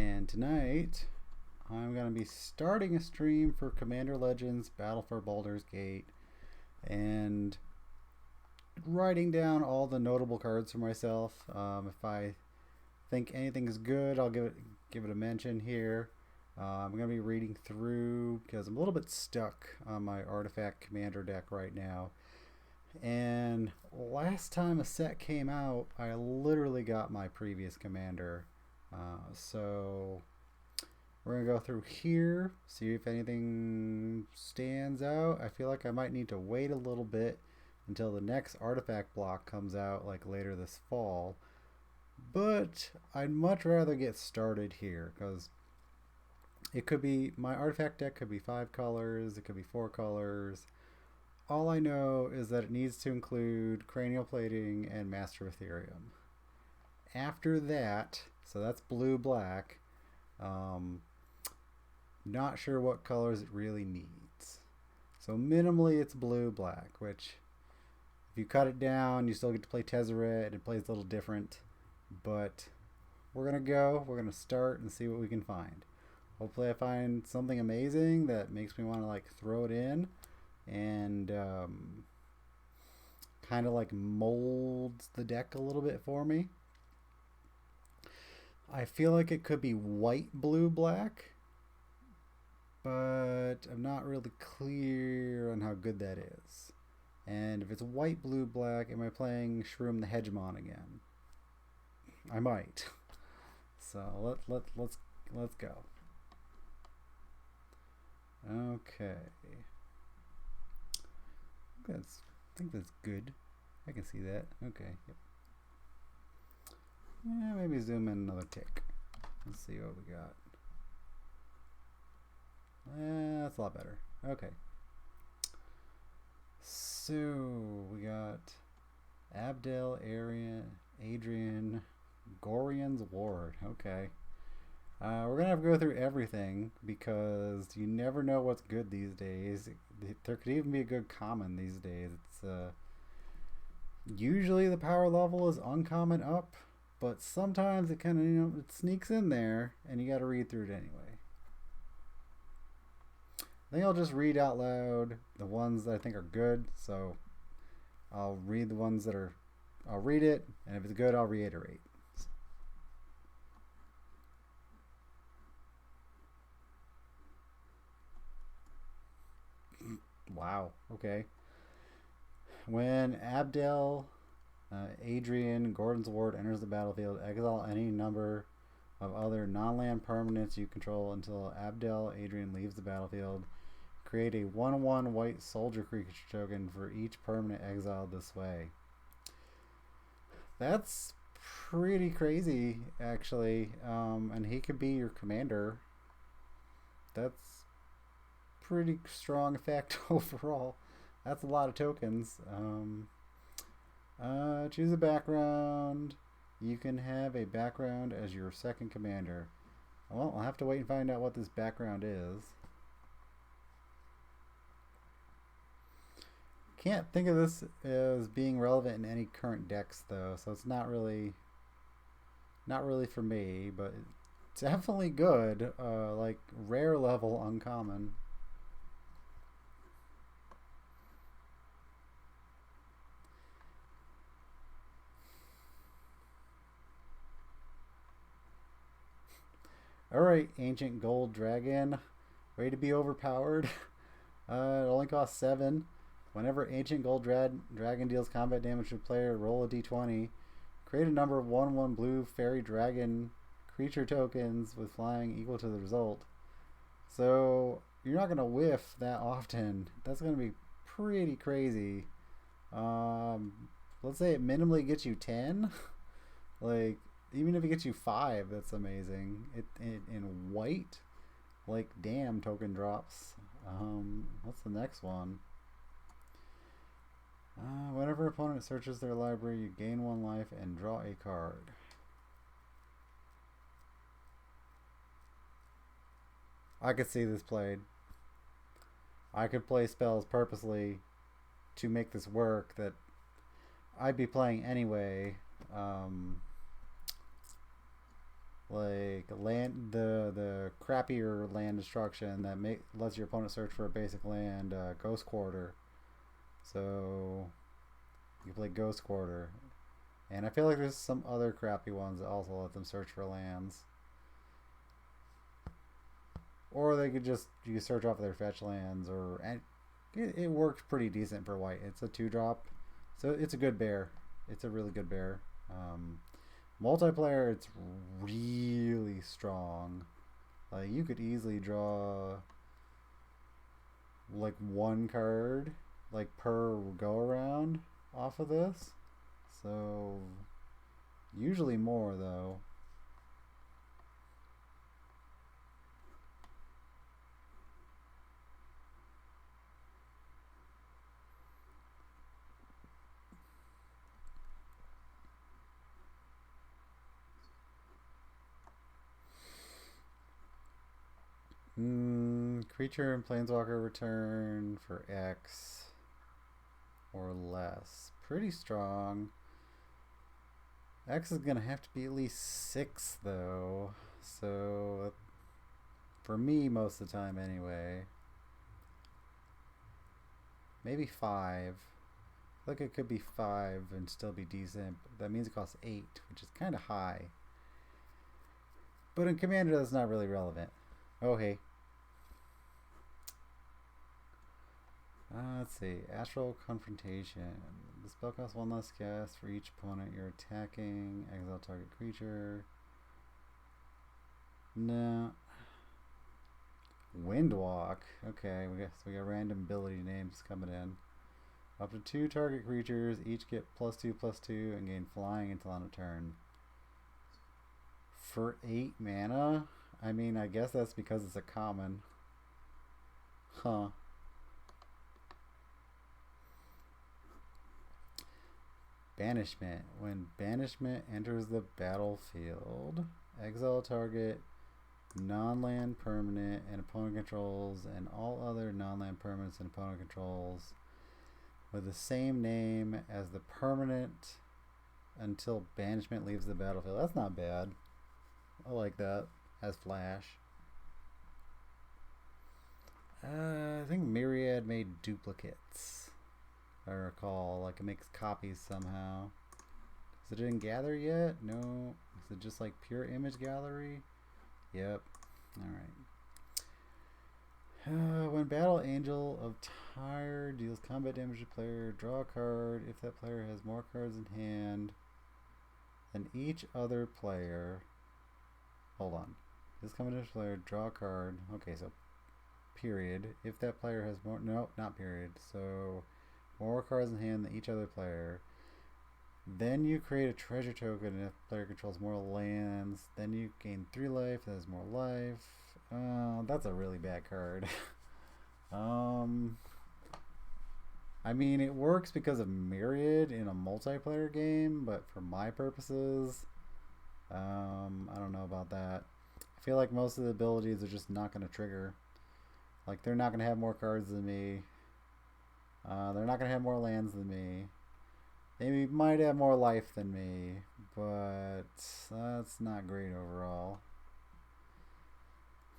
And tonight I'm going to be starting a stream for Commander Legends Battle for Baldur's Gate and writing down all the notable cards for myself. If I think anything's good, I'll give it a mention here. I'm going to be reading through because I'm a little bit stuck on my Artifact Commander deck right now. And last time a set came out, I literally got my previous commander. So we're going to go through here, see if anything stands out. I feel like I might need to wait a little bit until the next artifact block comes out, like later this fall. But I'd much rather get started here because it could be, my artifact deck could be 5 colors, it could be 4 colors. All I know is that it needs to include Cranial Plating and Master of Ethereum. After that, so that's blue-black, not sure what colors it really needs. So minimally it's blue-black, which if you cut it down, you still get to play Tezzeret. It plays a little different, but we're going to start and see what we can find. Hopefully I find something amazing that makes me want to like throw it in and kind of like molds the deck a little bit for me. I feel like it could be white, blue, black, but I'm not really clear on how good that is. And if it's white, blue, black, am I playing Shroom the Hegemon again? I might. So let's go. Okay. I think that's good. I can see that. Okay. Yep. Yeah, maybe zoom in another tick. Let's see what we got. That's a lot better. Okay. So we got Abdel, Adrian, Gorian's Ward. Okay. We're going to have to go through everything because you never know what's good these days. There could even be a good common these days. It's usually the power level is uncommon up, but sometimes it kind of, it sneaks in there and you got to read through it anyway. I think I'll just read out loud the ones that I think are good. So I'll read the ones that are, I'll read it, and if it's good, I'll reiterate. Wow, okay. When Abdel, Adrian, Gordon's Ward enters the battlefield, exile any number of other non-land permanents you control until Abdel, Adrian leaves the battlefield. Create a 1/1 white soldier creature token for each permanent exiled this way. That's pretty crazy, actually. And he could be your commander. That's pretty strong effect overall. That's a lot of tokens. Choose a background. You can have a background as your second commander. Well, I'll have to wait and find out what this background is. Can't think of this as being relevant in any current decks though, so it's not really for me, but it's definitely good. Like rare level uncommon. Alright, Ancient Gold Dragon. Way to be overpowered. It only costs 7. Whenever Ancient Gold Dragon deals combat damage to a player, roll a d20. Create a number of 1/1 blue fairy dragon creature tokens with flying equal to the result. So you're not going to whiff that often. That's going to be pretty crazy. Let's say it minimally gets you 10. Like, even if it gets you 5, that's amazing. It in white, like damn token drops. What's the next one? Whenever opponent searches their library, you gain 1 life and draw a card. I could see this played. I could play spells purposely to make this work that I'd be playing anyway. like the crappier land destruction that lets your opponent search for a basic land, Ghost Quarter. So you play Ghost Quarter, and I feel like there's some other crappy ones that also let them search for lands. Or they could just you search off their fetch lands, and it worked pretty decent for white. It's a 2-drop, so it's a good bear. It's a really good bear. Multiplayer, it's really strong. Like you could easily draw like 1 card like per go around off of this. So usually more though. Creature and Planeswalker return for X or less. Pretty strong. X is going to have to be at least 6 though. So for me most of the time anyway. Maybe 5. I think it could be 5 and still be decent. That means it costs 8, which is kind of high. But in Commander that's not really relevant. Oh hey. Let's see. Astral Confrontation. The spell costs 1 less cast for each opponent you're attacking. Exile target creature. No. Windwalk. Okay, we got random ability names coming in. Up to 2 target creatures each get +2/+2 and gain flying until on a turn. For 8 mana? I mean, I guess that's because it's a common. Huh. Banishment. When banishment enters the battlefield, exile target non-land permanent and opponent controls and all other non-land permanents and opponent controls with the same name as the permanent until banishment leaves the battlefield. That's not bad. I like that as flash. I think Myriad made duplicates. I recall, like it makes copies somehow. Is it in Gather yet? No. Is it just like pure image gallery? Yep. Alright. When Battle Angel of Tyre deals combat damage to player, draw a card. If that player has more cards in hand than each other player. Hold on. This combat damage player, draw a card. Okay, so period. If that player has more. No, not period. So more cards in hand than each other player. Then you create a treasure token, and if the player controls more lands, then you gain 3 life. That has more life. That's a really bad card. I mean, it works because of Myriad in a multiplayer game, but for my purposes, I don't know about that. I feel like most of the abilities are just not going to trigger. Like, they're not going to have more cards than me. They're not going to have more lands than me. They might have more life than me, but that's not great overall.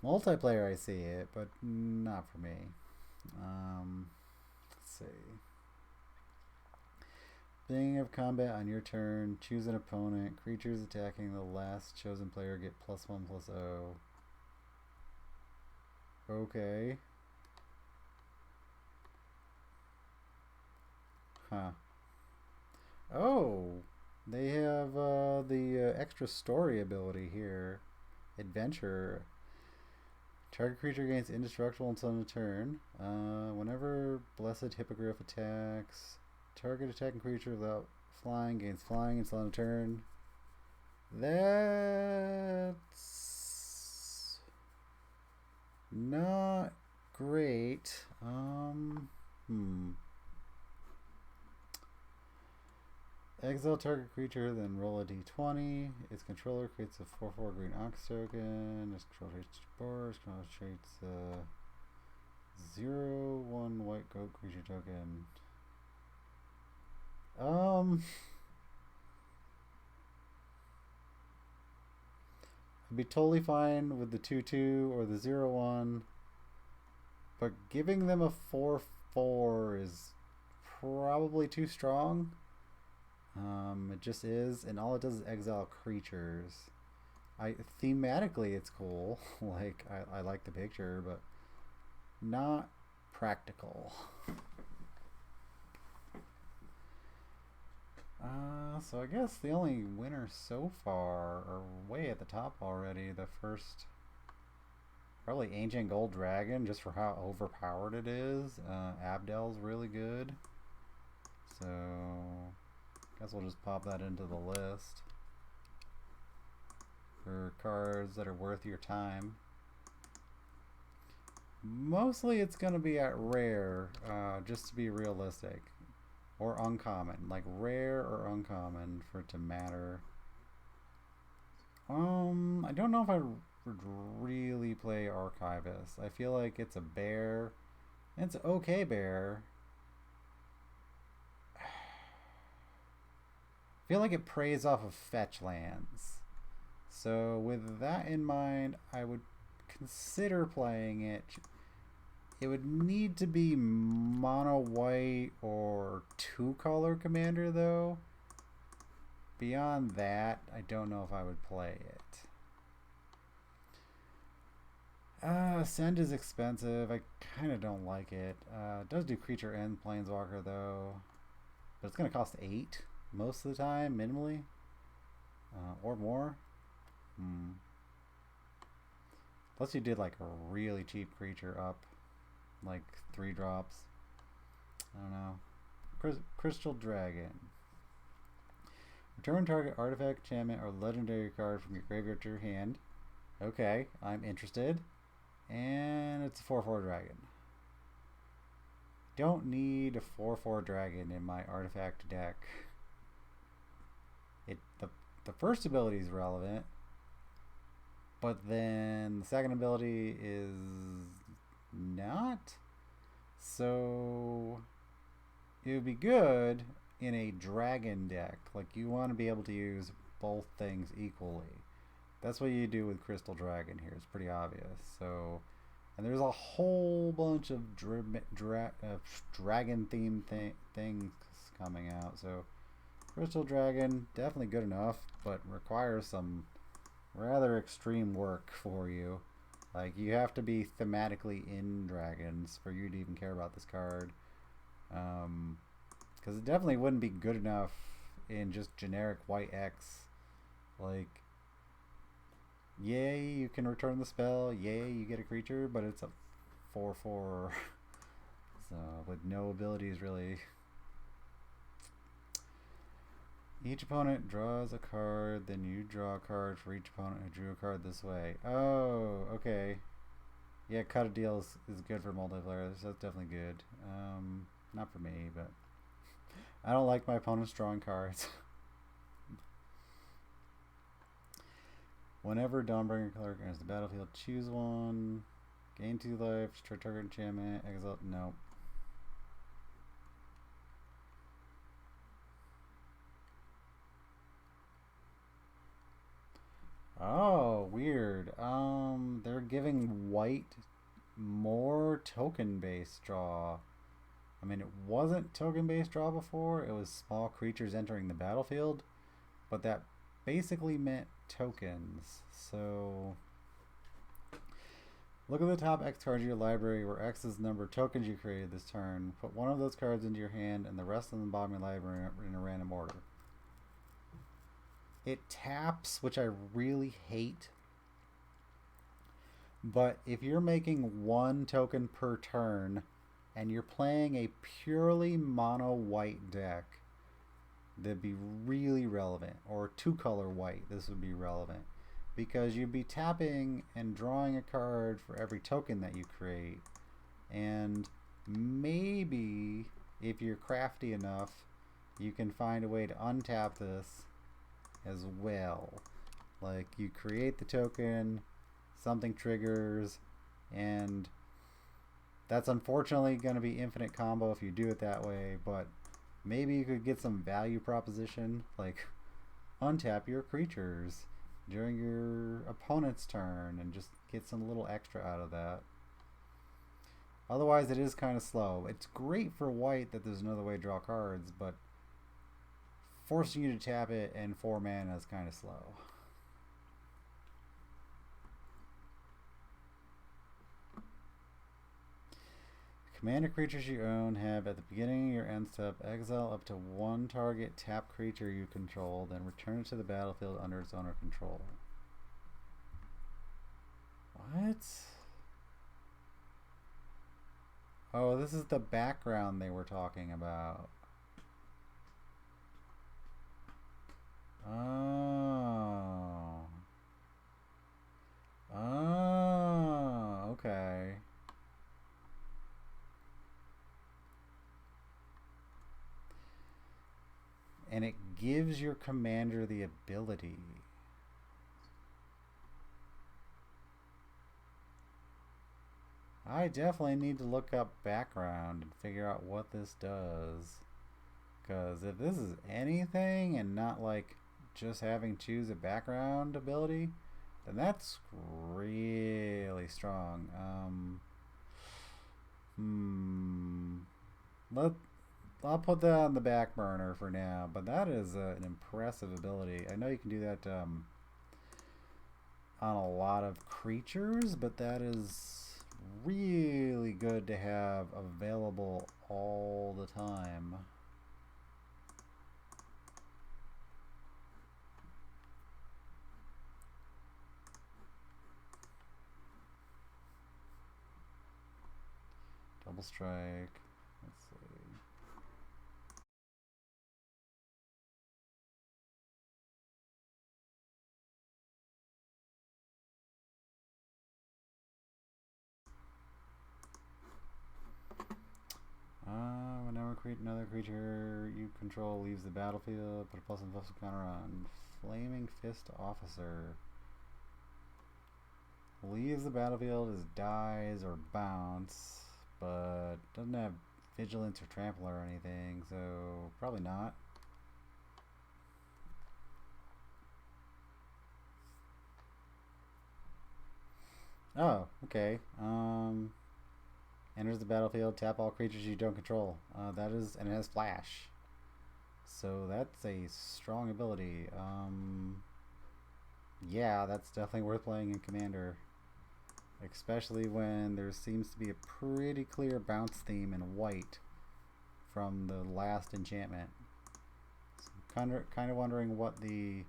Multiplayer, I see it, but not for me. Let's see. Beginning of combat on your turn, choose an opponent. Creatures attacking the last chosen player get +1/+0. Okay. Huh. Oh, they have the extra story ability here. Adventure. Target creature gains indestructible until end of turn. Whenever Blessed Hippogriff attacks, target attacking creature without flying gains flying until end of turn. That's not great. Exile target creature, then roll a d20. Its controller creates a 4/4 green ox token. Its controller traits board. Its controller traits 0/1 white goat creature token. I'd be totally fine with the 2/2 or the 0/1, but giving them a 4/4 is probably too strong. It just is, and all it does is exile creatures. Thematically it's cool. Like I like the picture, but not practical. So I guess the only winners so far are way at the top already. The first, probably Ancient Gold Dragon, just for how overpowered it is. Abdel's really good. So I guess we'll just pop that into the list for cards that are worth your time. Mostly it's going to be at rare, just to be realistic. Or uncommon, like rare or uncommon for it to matter. I don't know if I would really play Archivist. I feel like it's a bear. It's an okay bear. I feel like it preys off of fetch lands. So with that in mind, I would consider playing it. It would need to be mono white or 2-color commander though. Beyond that, I don't know if I would play it. Ascend is expensive. I kind of don't like it. It does do creature and planeswalker though. But it's going to cost 8 most of the time, minimally. Or more. Unless you did like a really cheap creature up. Like 3 drops. I don't know. Crystal Dragon. Return target artifact, enchantment, or legendary card from your graveyard to your hand. Okay, I'm interested. And it's a 4/4 dragon. Don't need a 4/4 dragon in my artifact deck. The first ability is relevant, but then the second ability is not. So it would be good in a dragon deck. Like you want to be able to use both things equally. That's what you do with Crystal Dragon here. It's pretty obvious. So, and there's a whole bunch of dragon themed things coming out. So Crystal Dragon, definitely good enough, but requires some rather extreme work for you. Like, you have to be thematically in dragons for you to even care about this card. Because it definitely wouldn't be good enough in just generic white X. Like, yay, you can return the spell. Yay, you get a creature, but it's a 4/4. So, with no abilities, really. Each opponent draws a card, then you draw a card for each opponent who drew a card this way. Oh, okay. Yeah, cut a deal is good for multiplayer, so that's definitely good. Not for me, but I don't like my opponents drawing cards. Whenever Dawnbringer color enters the battlefield, choose one. Gain 2 life, target enchantment, exile. Nope. Oh, weird. They're giving white more token-based draw. I mean, it wasn't token-based draw before. It was small creatures entering the battlefield. But that basically meant tokens. So, look at the top X cards of your library, where X is the number of tokens you created this turn. Put one of those cards into your hand and the rest of the bottom of your library in a random order. It taps, which I really hate. But if you're making 1 token per turn and you're playing a purely mono white deck, that'd be really relevant. Or 2-color white, this would be relevant. Because you'd be tapping and drawing a card for every token that you create. And maybe, if you're crafty enough, you can find a way to untap this as well. Like, you create the token, something triggers, and that's unfortunately going to be infinite combo if you do it that way, but maybe you could get some value proposition, like untap your creatures during your opponent's turn and just get some little extra out of that. Otherwise, it is kind of slow. It's great for white that there's another way to draw cards, but forcing you to tap it and 4 mana is kind of slow. Commander creatures you own have at the beginning of your end step exile up to 1 target tap creature you control, then return it to the battlefield under its owner control. What? Oh, this is the background they were talking about. Oh. Oh, okay. And it gives your commander the ability. I definitely need to look up background and figure out what this does. Because if this is anything and not like just having choose a background ability, then that's really strong. I'll put that on the back burner for now, but that is an impressive ability. I know you can do that on a lot of creatures, but that is really good to have available all the time. Double strike. Let's see. Whenever create another creature you control leaves the battlefield, put a plus and plus counter on. Flaming Fist Officer. Leaves the battlefield as dies or bounce, but doesn't have vigilance or trample or anything, so probably not. Oh, okay. Enters the battlefield, tap all creatures you don't control. That is, and it has flash. So that's a strong ability. Yeah, that's definitely worth playing in Commander. Especially when there seems to be a pretty clear bounce theme in white from the last enchantment. So I'm kind of wondering what the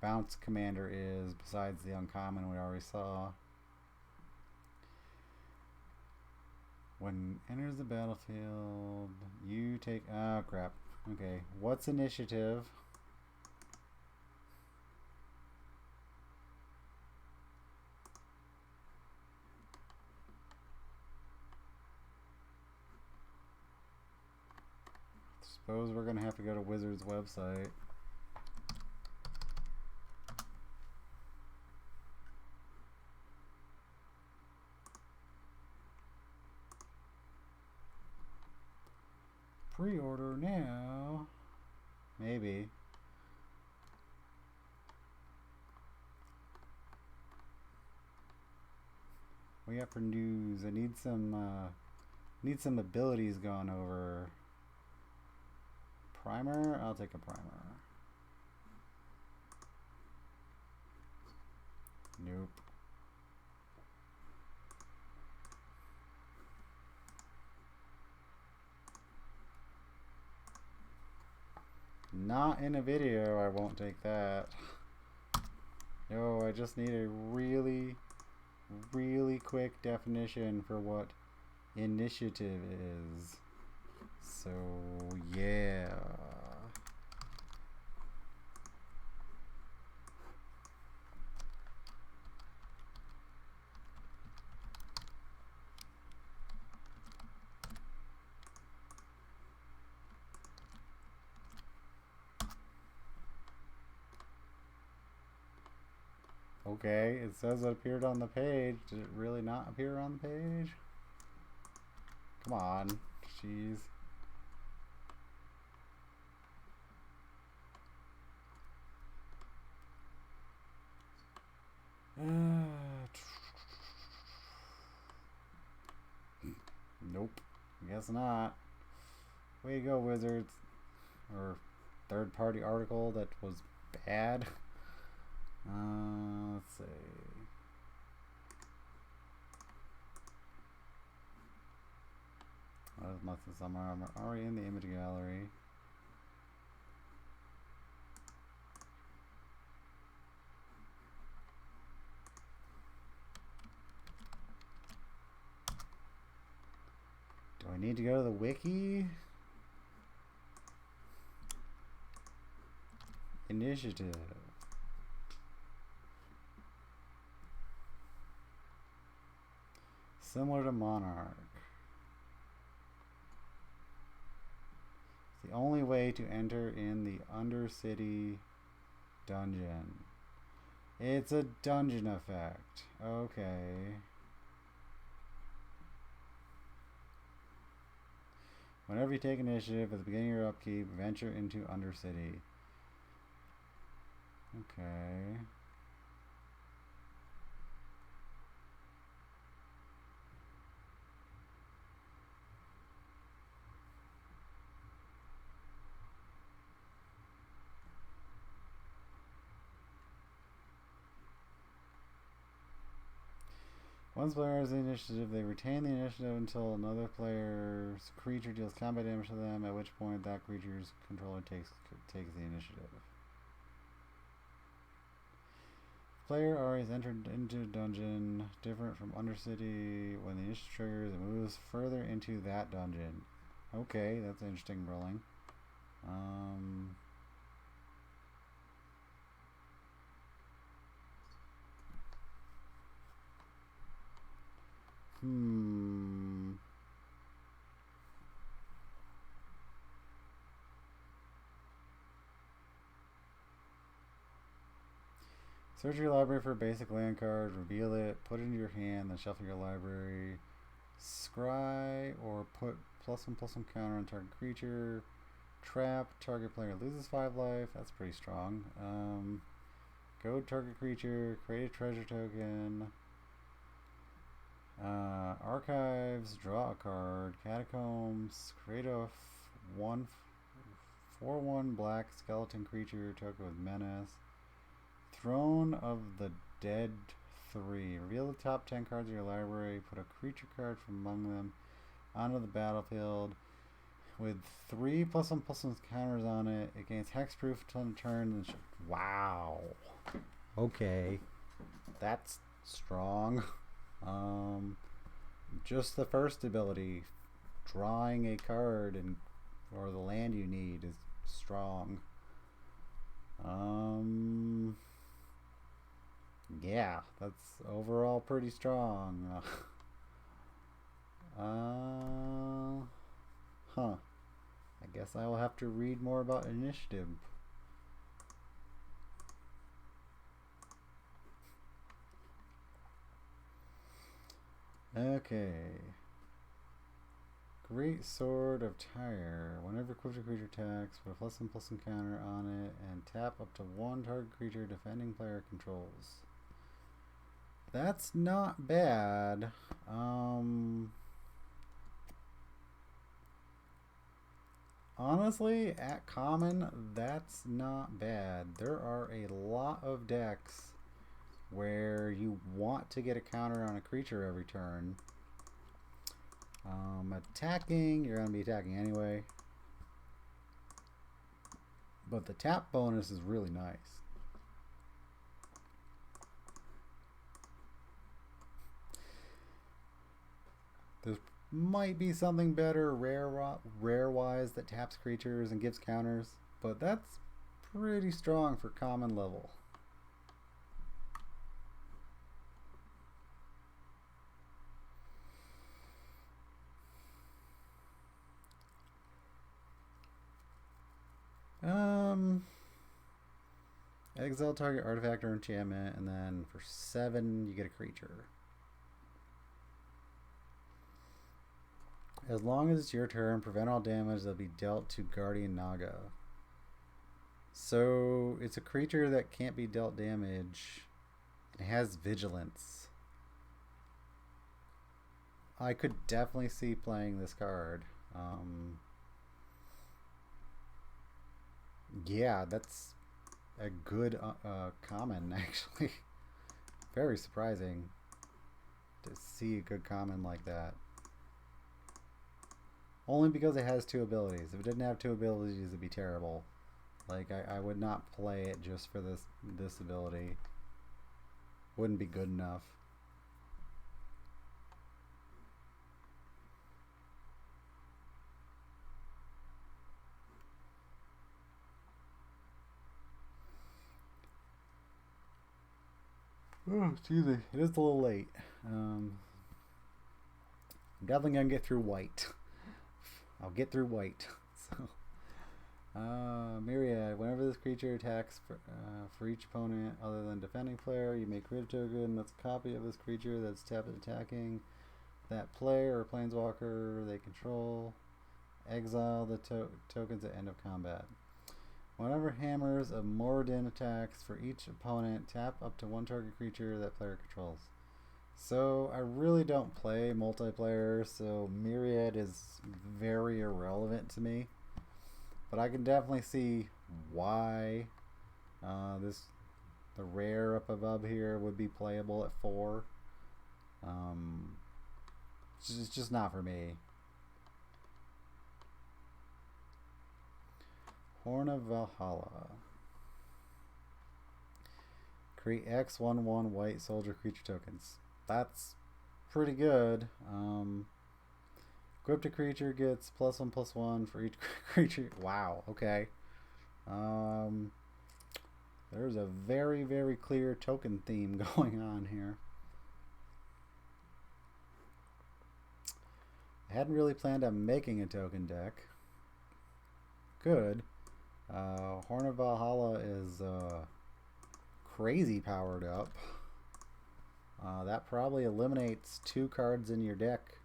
bounce commander is besides the uncommon we already saw. When enters the battlefield, you take... Oh, crap. Okay. What's initiative? Suppose we're going to have to go to Wizard's website. Pre-order now. Maybe. We got for news. I need some abilities gone over. Primer? I'll take a primer. Nope. Not in a video, I won't take that. No, I just need a really, really quick definition for what initiative is. So, yeah. Okay, it says it appeared on the page. Did it really not appear on the page? Come on, jeez. Nope. Guess not. Way to go, Wizards. Or third-party article that was bad. Let's see. Must have some armor already in the image gallery. Do I need to go to the wiki? Initiative. Similar to Monarch. It's the only way to enter in the Undercity dungeon. It's a dungeon effect. Okay. Whenever you take initiative at the beginning of your upkeep, venture into Undercity. Okay. Once player has the initiative, they retain the initiative until another player's creature deals combat damage to them, at which point that creature's controller takes the initiative. Player already has entered into a dungeon different from Undercity. When the initiative triggers, it moves further into that dungeon. Okay, that's interesting rolling. Search your library for a basic land card, reveal it, put it into your hand, then shuffle your library. Scry or put +1/+1 counter on target creature. Trap, target player loses 5 life. That's pretty strong. Go target creature, create a treasure token. Archives, draw a card. Catacombs, create a 4/1 black skeleton creature token with menace. Throne of the Dead 3. Reveal the top 10 cards of your library. Put a creature card from among them onto the battlefield with 3 +1/+1 counters on it. It gains hexproof until turn. Wow. Okay. That's strong. Just the first ability, drawing a card or the land you need, is strong. Yeah, that's overall pretty strong. I guess I will have to read more about initiative. Okay. Great Sword of Tyre. Whenever equipped a creature attacks, put a +1/+1 counter on it and tap up to 1 target creature defending player controls. That's not bad. Honestly, at common, that's not bad. There are a lot of decks where you want to get a counter on a creature every turn. Attacking, you're going to be attacking anyway. But the tap bonus is really nice. There might be something better rare-wise that taps creatures and gives counters, but that's pretty strong for common level. Exile target artifact or enchantment, and then for 7 you get a creature. As long as it's your turn, prevent all damage that'll be dealt to Guardian Naga. So it's a creature that can't be dealt damage. It It has vigilance. I could definitely see playing this card. Yeah, that's a good common, actually. Very surprising to see a good common like that. Only because it has 2 abilities. If it didn't have 2 abilities, it'd be terrible. Like, I would not play it just for this ability. Wouldn't be good enough. Oh, excuse me. It is a little late. I'm definitely going to get through white. I'll get through white. So, Myriad. Whenever this creature attacks for each opponent other than defending player, you may create a token that's a copy of this creature that's tapped attacking that player or planeswalker they control. Exile the tokens at end of combat. Whenever hammers of Moradin attacks for each opponent, tap up to 1 target creature that player controls. So I really don't play multiplayer, so Myriad is very irrelevant to me. But I can definitely see why the rare up above here would be playable at 4. It's just not for me. Horn of Valhalla. Create X/1/1 white soldier creature tokens. That's pretty good. Equipped a creature gets +1/+1 for each creature. Wow, okay. There's a very, very clear token theme going on here. I hadn't really planned on making a token deck. Good. Horn of Valhalla is crazy powered up. That probably eliminates 2 cards in your deck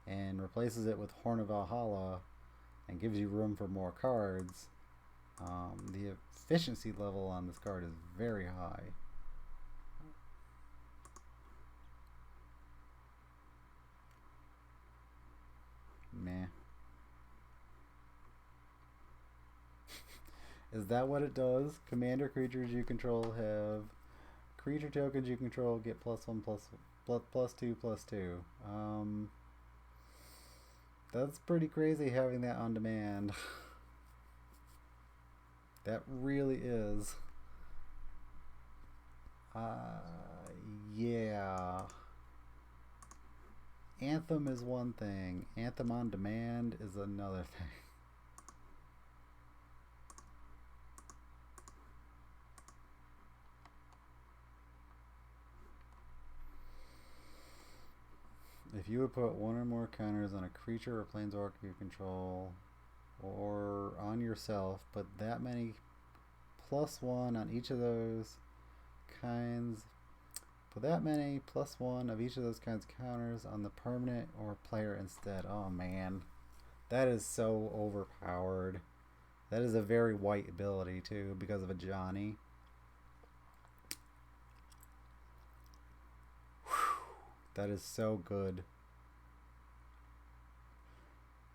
and replaces it with Horn of Valhalla and gives you room for more cards. The efficiency level on this card is very high. Meh. Is that what it does? Commander creatures you control have creature tokens you control get +1/+2/+2. That's pretty crazy having that on demand. That really is. Yeah. Anthem is one thing. Anthem on demand is another thing. If you would put 1 or more counters on a creature or planeswalker you control, or on yourself, put that many +1 on each of those kinds. Put that many +1 of each of those kinds counters on the permanent or player instead. Oh man, that is so overpowered. That is a very white ability too, because of a Johnny. That is so good.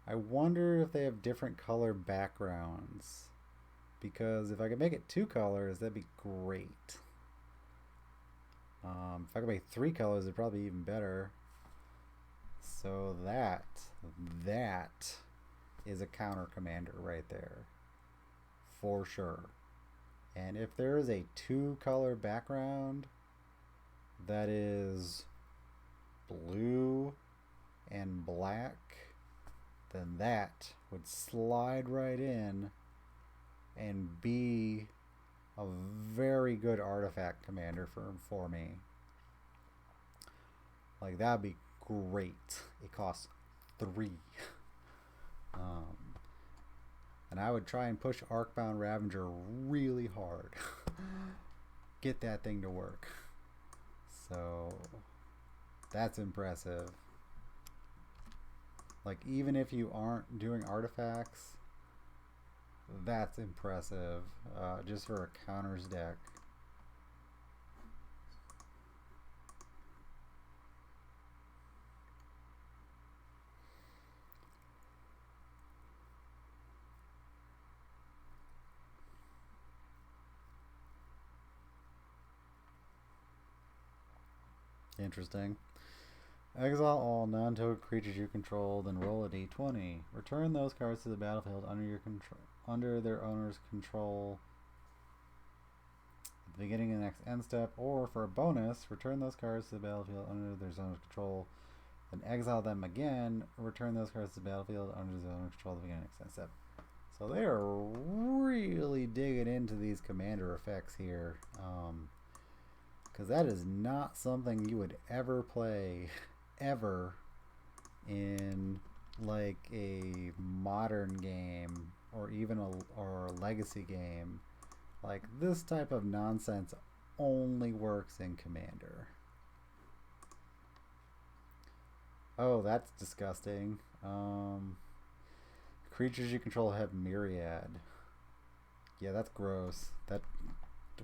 I wonder if they have different color backgrounds, because if I could make it 2 colors, that'd be great. If I could make 3 colors, it'd probably be even better. So that is a counter commander right there, for sure. And if there is a 2 color background that is blue and black, then that would slide right in and be a very good artifact commander for me. Like, that'd be great. It costs 3. And I would try and push Arcbound Ravager really hard. Get that thing to work. So that's impressive. Like, even if you aren't doing artifacts, that's impressive, just for a counters deck. Interesting. Exile all non-token creatures you control, then roll a d20. Return those cards to the battlefield under their owner's control at the beginning of the next end step, or for a bonus, return those cards to the battlefield under their owner's control, then exile them again. Return those cards to the battlefield under their owner's control at the beginning of the next end step. So they are really digging into these commander effects here, because that is not something you would ever play ever in like a modern game or even a legacy game. Like, this type of nonsense only works in Commander. Oh, that's disgusting. Creatures you control have Myriad. Yeah, that's gross. That's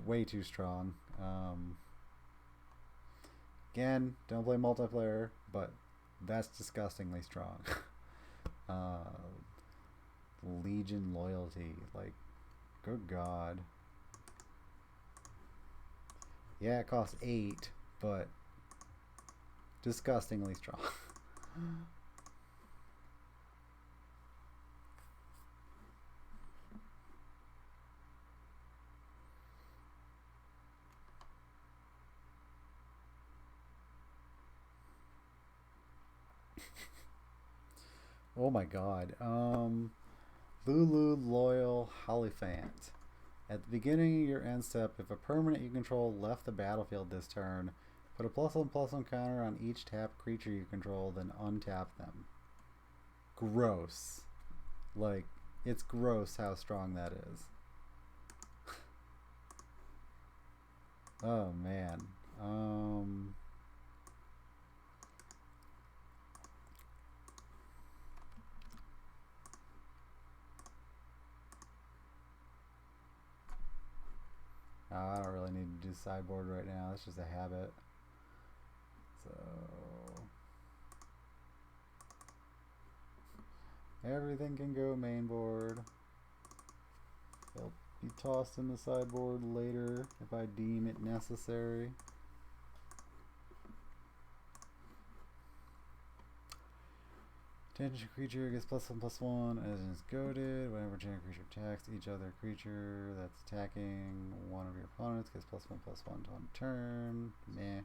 way too strong. Again, don't play multiplayer, but that's disgustingly strong. Legion Loyalty. Like, good God. Yeah, it costs 8, but disgustingly strong. Oh my God. Lulu Loyal Hierophant. At the beginning of your end step, if a permanent you control left the battlefield this turn, put a +1/+1 counter on each tapped creature you control, then untap them. Gross. Like, it's gross how strong that is. Oh man. I don't really need to do sideboard right now. It's just a habit. So everything can go main board. They'll be tossed in the sideboard later if I deem it necessary. Tangent creature gets +1/+1 as it's goaded. Whenever tangent creature attacks each other creature that's attacking one of your opponents, gets +1/+1 on turn. Meh.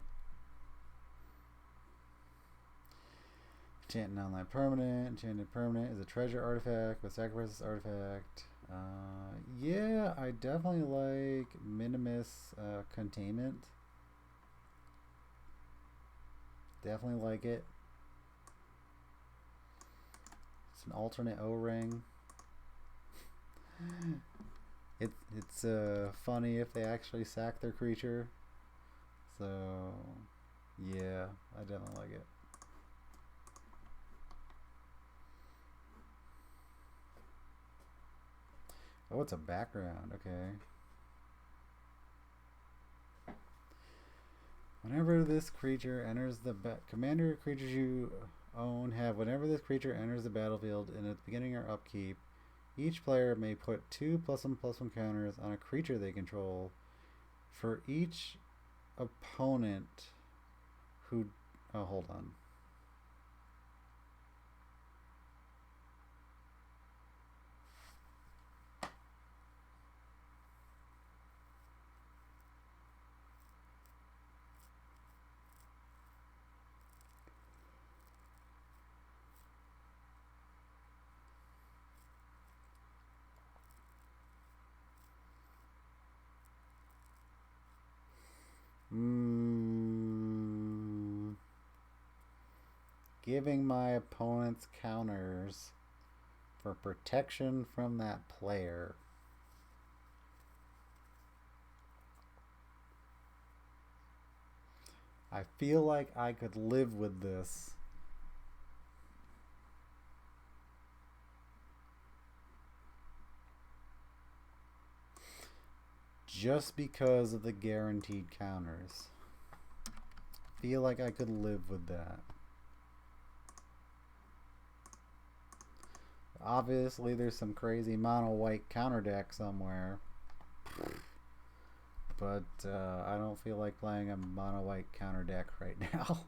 Enchanted online permanent. Enchanted permanent is a treasure artifact with sacrifice artifact. Yeah, I definitely like Minimus Containment. Definitely like it. An alternate O-ring. It's funny if they actually sack their creature. So yeah, I definitely like it. Oh, it's a background. Okay. Whenever this creature enters the commander creatures you own have whenever this creature enters the battlefield and at the beginning or upkeep, each player may put 2 +1/+1 counters on a creature they control for each opponent who... Oh, hold on. Giving my opponent's counters for protection from that player. I feel like I could live with this. Just because of the guaranteed counters. I feel like I could live with that. Obviously, there's some crazy mono white counter deck somewhere. but I don't feel like playing a mono white counter deck right now.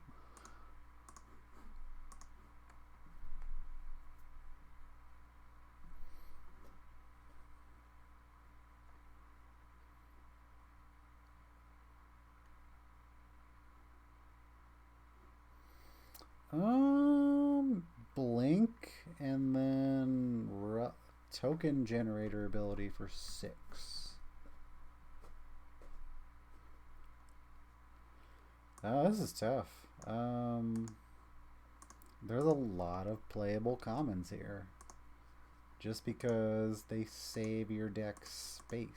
Blink and then token generator ability for 6. Oh, this is tough. There's a lot of playable commons here, just because they save your deck space.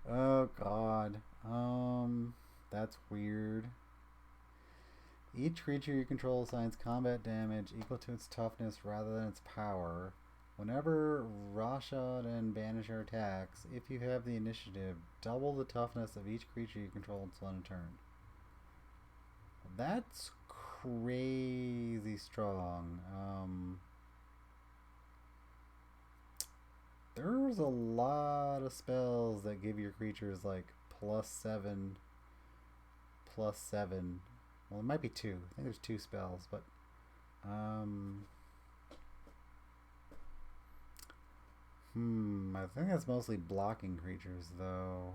Oh god. That's weird. Each creature you control assigns combat damage equal to its toughness rather than its power. Whenever Rashad and Banisher attacks, if you have the initiative, double the toughness of each creature you control until end of turn. That's crazy strong. There's a lot of spells that give your creatures like +7, +7. Well, it might be 2. I think there's 2 spells, but I think that's mostly blocking creatures though.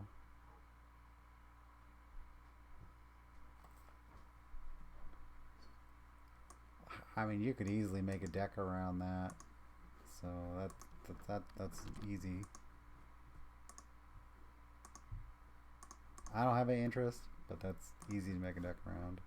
I mean, you could easily make a deck around that. So that's easy. I don't have any interest, but that's easy to make a deck around.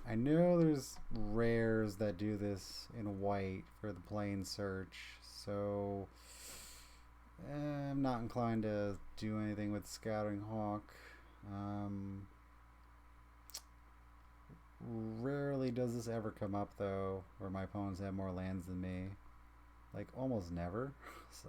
I know there's rares that do this in white for the plain search, so I'm not inclined to do anything with Scouting Hawk. Rarely does this ever come up though, where my opponents have more lands than me. Like almost never. So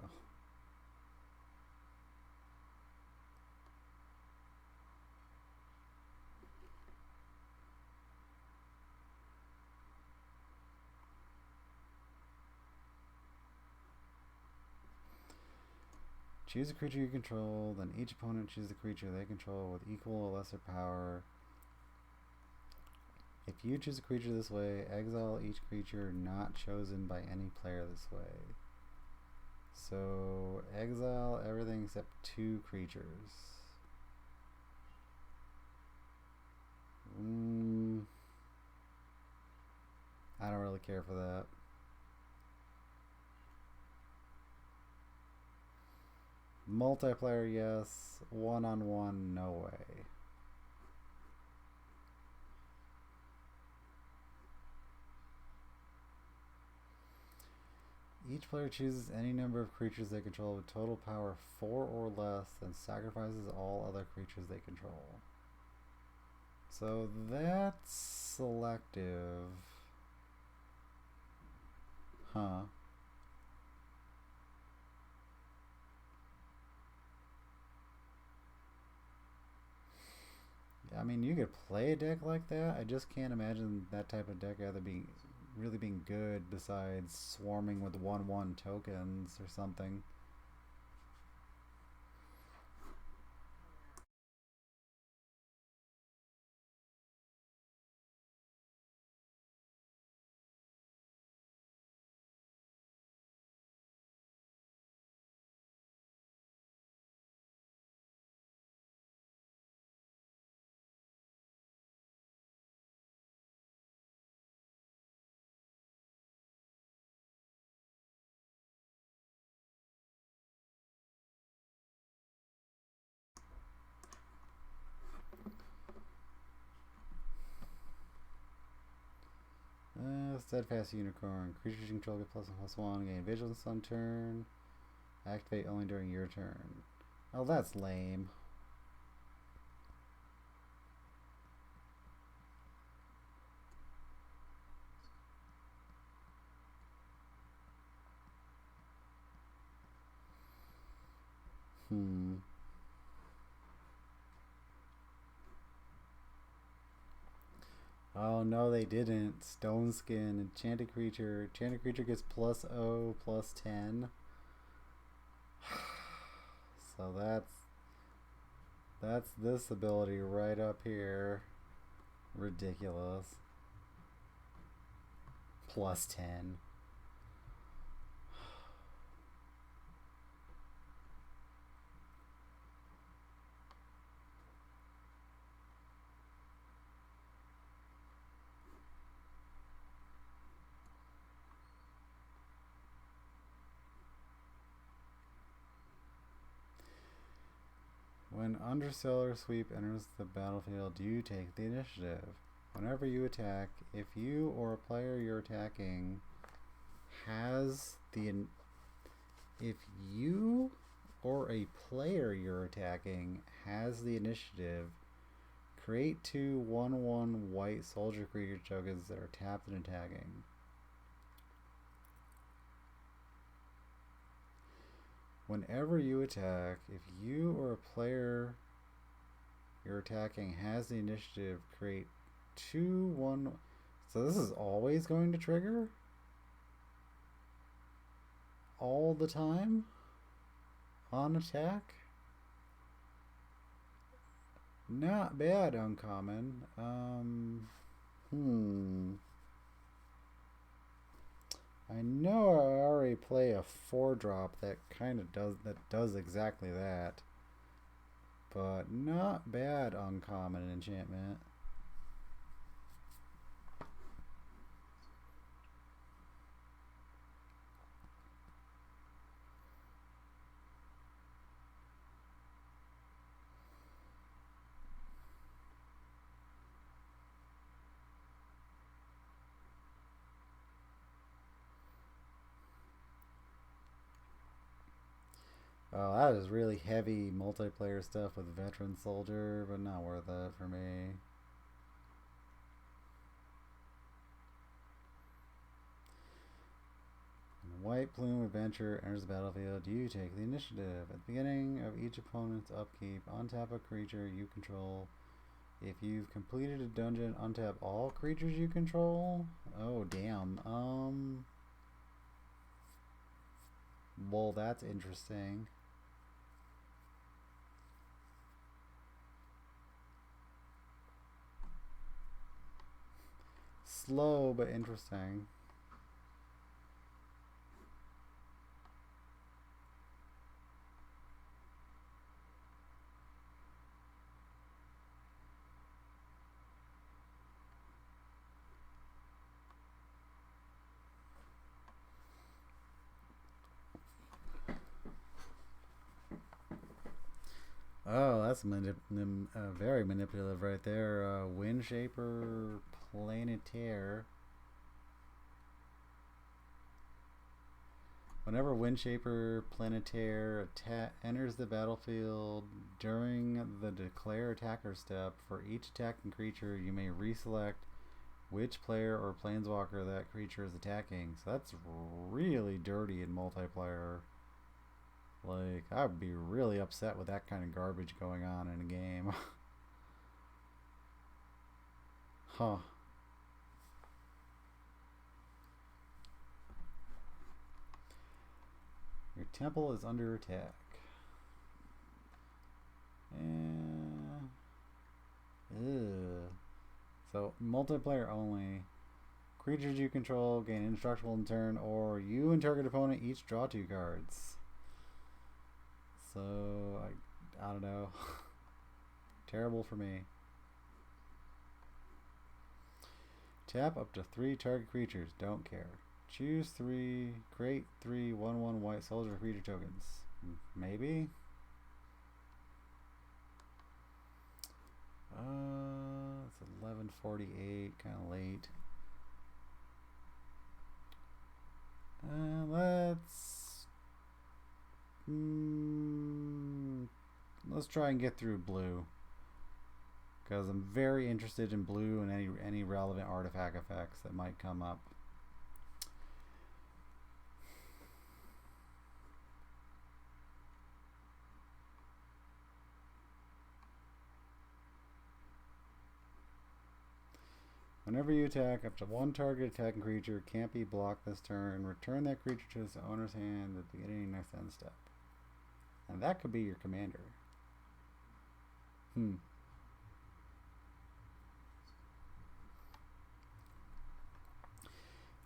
choose a creature you control, then each opponent chooses a creature they control with equal or lesser power. If you choose a creature this way, exile each creature not chosen by any player this way. So exile everything except 2 creatures. I don't really care for that. Multiplayer, yes. One-on-one, no way. Each player chooses any number of creatures they control with total power 4 or less, then sacrifices all other creatures they control. So that's selective. Huh. I mean, you could play a deck like that. I just can't imagine that type of deck really being good besides swarming with 1/1 tokens or something. Steadfast Unicorn. Creatures you control get +1/+1. Gain Vigilance on turn. Activate only during your turn. Oh, that's lame. Oh no, they didn't. Stone Skin, enchanted creature. Enchanted creature gets +0/+10. So that's this ability right up here. Ridiculous. +10. When Underseller Sweep enters the battlefield, you take the initiative. Whenever you attack, if you or a player you're attacking has the initiative, create 2 1/1 white soldier creature tokens that are tapped and attacking. Whenever you attack, if you or a player you're attacking has the initiative, create 2 1. So this is always going to trigger? All the time? On attack? Not bad, uncommon. I know I already play a 4-drop that does exactly that. But not bad, uncommon enchantment. Oh, that is really heavy multiplayer stuff with Veteran Soldier, but not worth it for me. White Plume Adventure enters the battlefield. You take the initiative. At the beginning of each opponent's upkeep, untap a creature you control. If you've completed a dungeon, untap all creatures you control. Oh, damn. Well, that's interesting. Slow, but interesting. Oh, that's very manipulative right there. Windshaper Planetaire. Whenever Windshaper Planetaire enters the battlefield during the declare attacker step, for each attacking creature you may reselect which player or planeswalker that creature is attacking. So that's really dirty in multiplayer. Like, I'd be really upset with that kind of garbage going on in a game. Huh. Your temple is under attack. So, multiplayer only. Creatures you control gain indestructible in turn, or you and target opponent each draw 2 cards. So, I don't know. Terrible for me. Tap up to 3 target creatures. Don't care. Choose 3. Create 3 1/1 white soldier creature tokens. Maybe? It's 11:48. Kind of late. let's try and get through blue, because I'm very interested in blue and any relevant artifact effects that might come up. Whenever you attack, up to one target attacking creature can't be blocked this turn. Return that creature to its owner's hand at the beginning of next end step. And that could be your commander.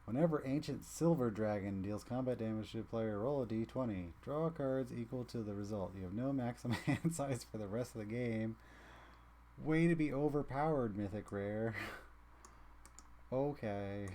Whenever Ancient Silver Dragon deals combat damage to a player, roll a d20. Draw cards equal to the result. You have no maximum hand size for the rest of the game. Way to be overpowered, Mythic Rare. Okay.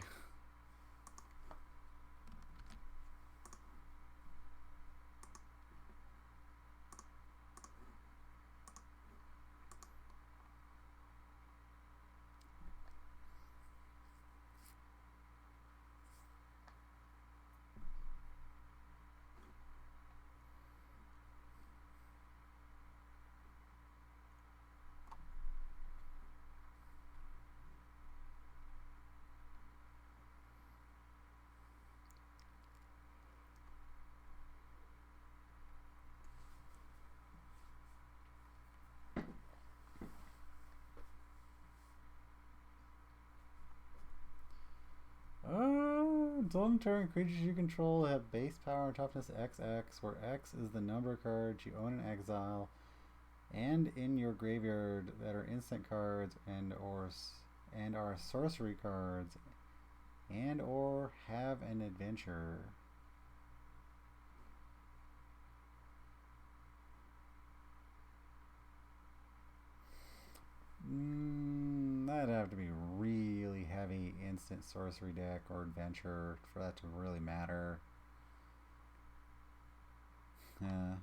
Until turn, creatures you control have base power and toughness XX, where X is the number of cards you own in exile and in your graveyard that are instant cards and are sorcery cards and or have an adventure. That'd have to be really heavy instant sorcery deck or adventure for that to really matter. Nah,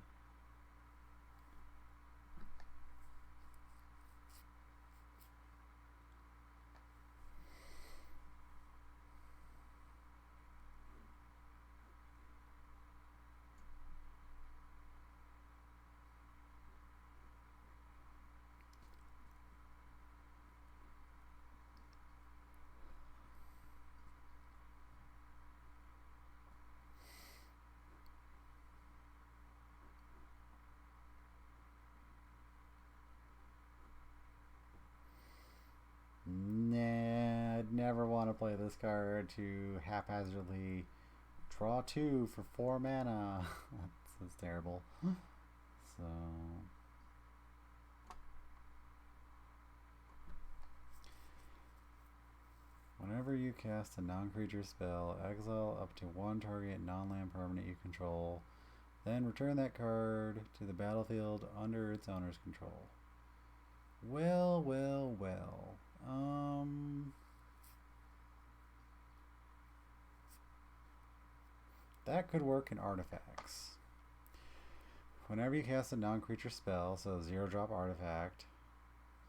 I'd never want to play this card to haphazardly draw 2 for 4 mana. That's terrible. So whenever you cast a non-creature spell, exile up to one target non-land permanent you control, then return that card to the battlefield under its owner's control. Well. That could work in artifacts. Whenever you cast a non-creature spell, so 0-drop artifact,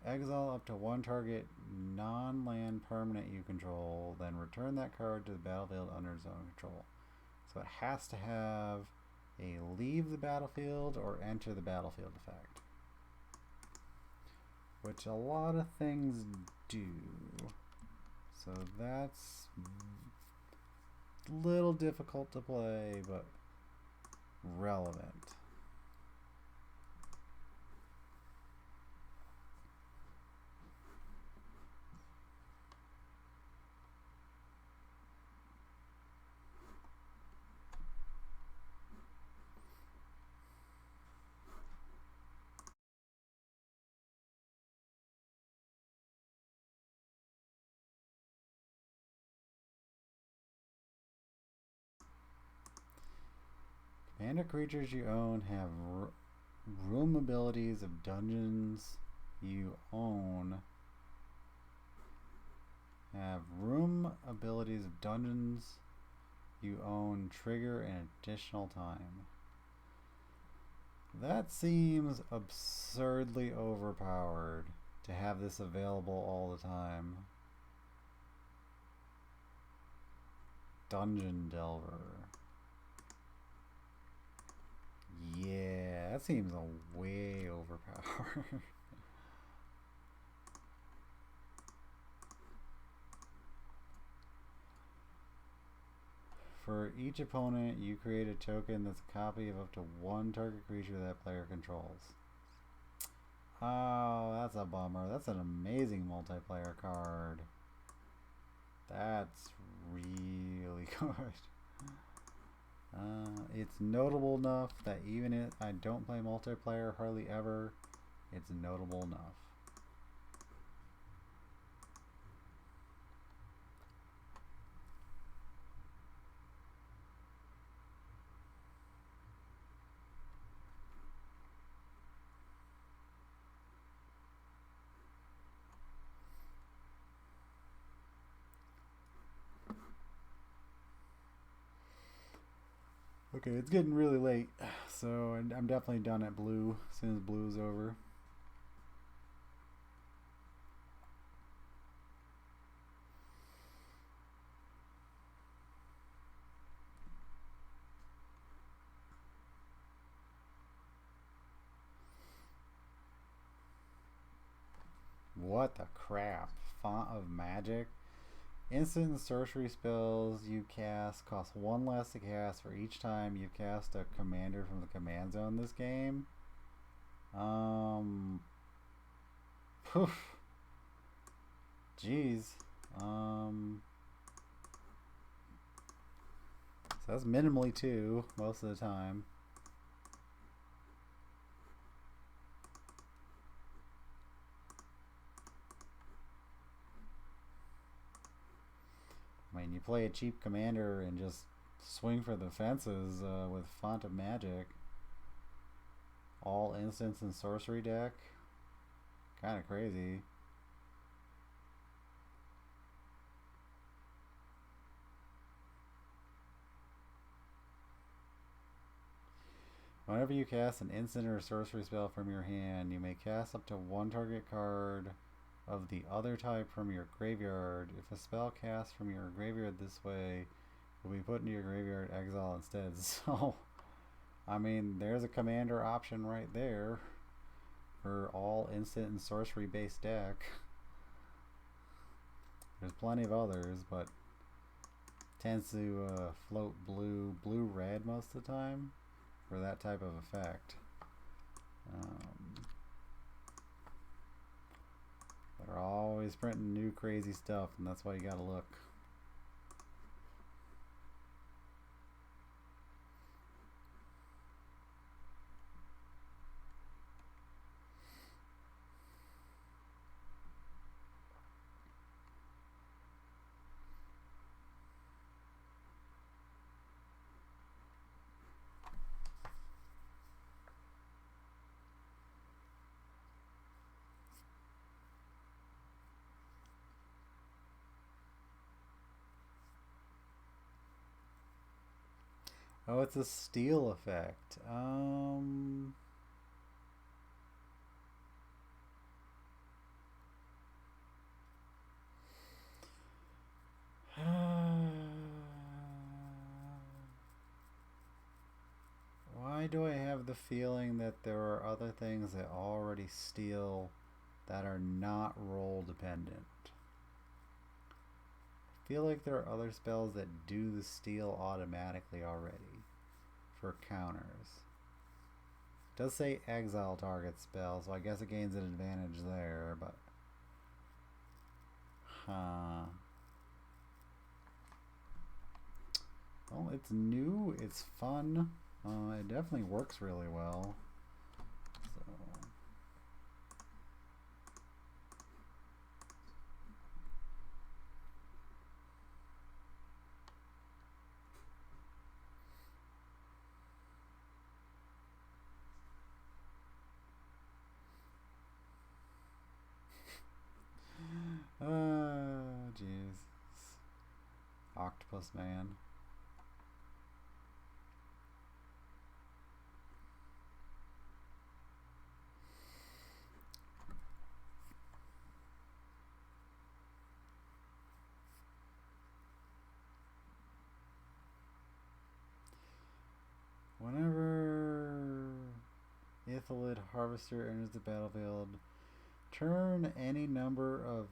exile up to one target non-land permanent you control, then return that card to the battlefield under its own control. So it has to have a leave the battlefield or enter the battlefield effect, which a lot of things do. So that's a little difficult to play, but relevant. Commander creatures you own have room abilities of dungeons you own. Have room abilities of dungeons you own trigger an additional time. That seems absurdly overpowered to have this available all the time. Dungeon Delver. Yeah, that seems a way overpowered. For each opponent, you create a token that's a copy of up to one target creature that player controls. Oh, that's a bummer. That's an amazing multiplayer card. That's really good. It's notable enough that even if I don't play multiplayer hardly ever, it's notable enough. Okay, it's getting really late, so I'm definitely done at blue as soon as blue's over. What the crap? Font of Magic? Instants Sorcery spells you cast cost 1 less to cast for each time you cast a commander from the command zone this game. Poof. Jeez. So that's minimally 2 most of the time. I mean, you play a cheap commander and just swing for the fences with Font of Magic. All Instants and Sorcery deck. Kind of crazy. Whenever you cast an instant or sorcery spell from your hand, you may cast up to 1 target card of the other type from your graveyard. If a spell cast from your graveyard this way, will be put into your graveyard exile instead. So, I mean, there's a commander option right there for all instant and sorcery based deck. There's plenty of others, but tends to float blue-red most of the time for that type of effect. They're always printing new crazy stuff, and that's why you gotta look. Oh, it's a steal effect. Why do I have the feeling that there are other things that already steal that are not role dependent? I feel like there are other spells that do the steal automatically already for counters. It does say exile target spell, so I guess it gains an advantage there, but well, it's new, it's fun, it definitely works really well. Jeez. Octopus man. Whenever Scythalid Harvester enters the battlefield. Turn any number of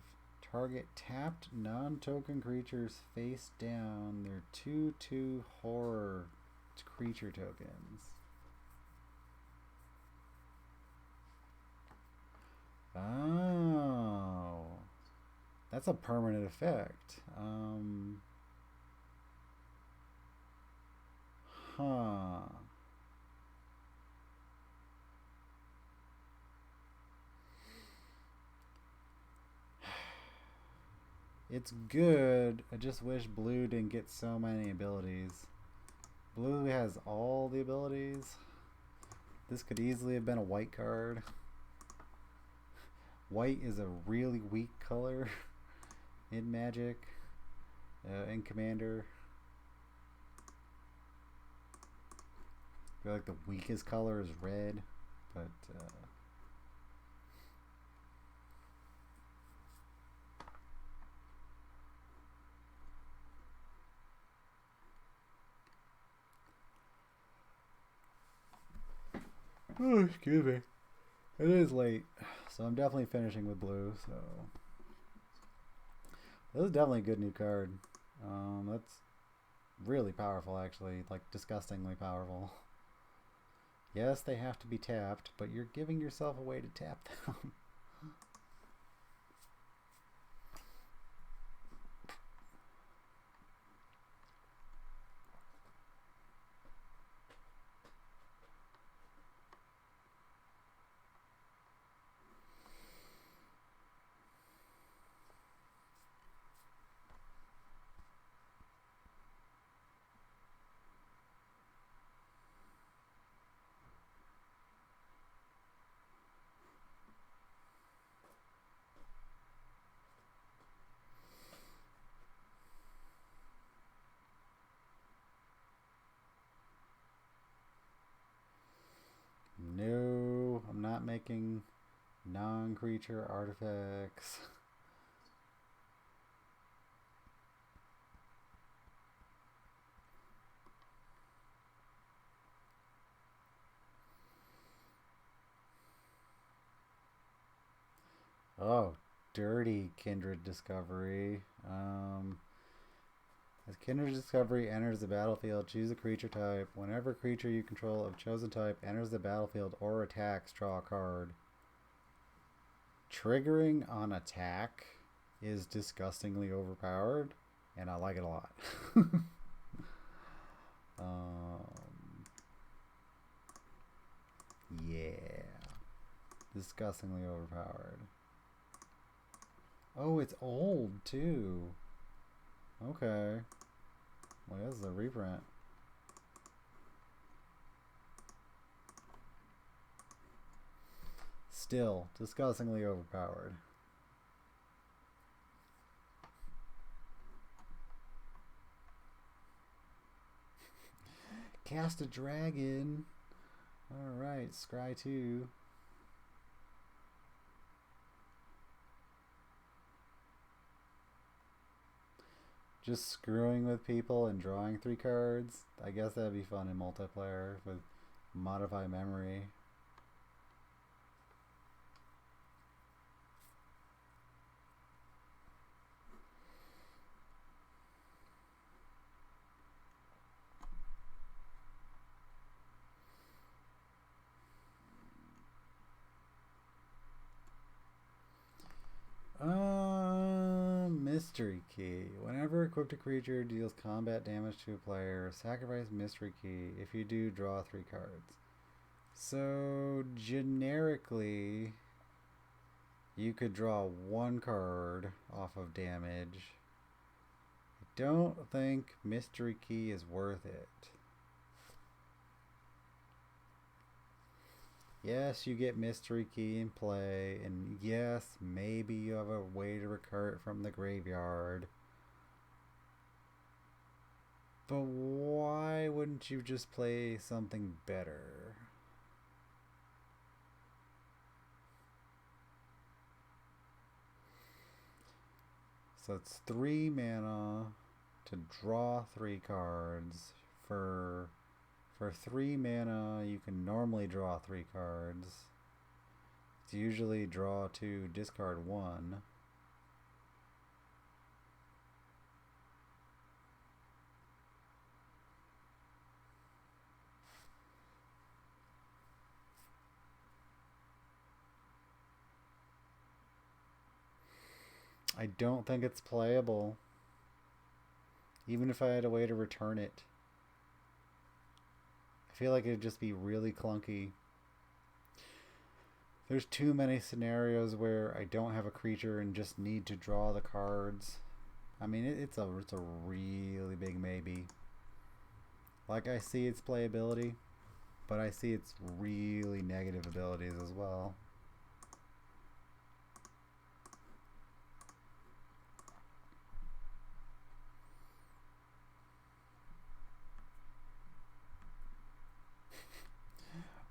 target tapped non-token creatures face down. They're 2/2 horror creature tokens. Oh. That's a permanent effect. Huh. It's good. I just wish blue didn't get so many abilities. Blue has all the abilities. This could easily have been a white card. White is a really weak color in Magic, in Commander. I feel like the weakest color is red, but oh, excuse me. It is late, so I'm definitely finishing with blue. So this is definitely a good new card. That's really powerful, actually, like disgustingly powerful. Yes, they have to be tapped, but you're giving yourself a way to tap them. No, I'm not making non-creature artifacts. Oh, dirty Kindred Discovery. As Kindred Discovery enters the battlefield, choose a creature type. Whenever a creature you control of chosen type enters the battlefield or attacks, draw a card. Triggering on attack is disgustingly overpowered, and I like it a lot. Yeah. Disgustingly overpowered. Oh, it's old, too. Okay. Well, this is a reprint. Still, disgustingly overpowered. Cast a dragon. Alright, scry 2. Just screwing with people and drawing 3 cards. I guess that'd be fun in multiplayer with modify memory. Mystery Key. Whenever equipped a creature deals combat damage to a player, sacrifice Mystery Key. If you do, draw 3 cards. So, generically, you could draw 1 card off of damage. I don't think Mystery Key is worth it. Yes, you get Mystery Key in play, and yes, maybe you have a way to recur it from the graveyard. But why wouldn't you just play something better? So it's 3 mana to draw 3 cards for For 3 mana, you can normally draw 3 cards. It's usually draw 2, discard 1. I don't think it's playable. Even if I had a way to return it. I feel like it'd just be really clunky. There's too many scenarios where I don't have a creature and just need to draw the cards. I mean, it's a really big maybe. Like, I see its playability, but I see its really negative abilities as well.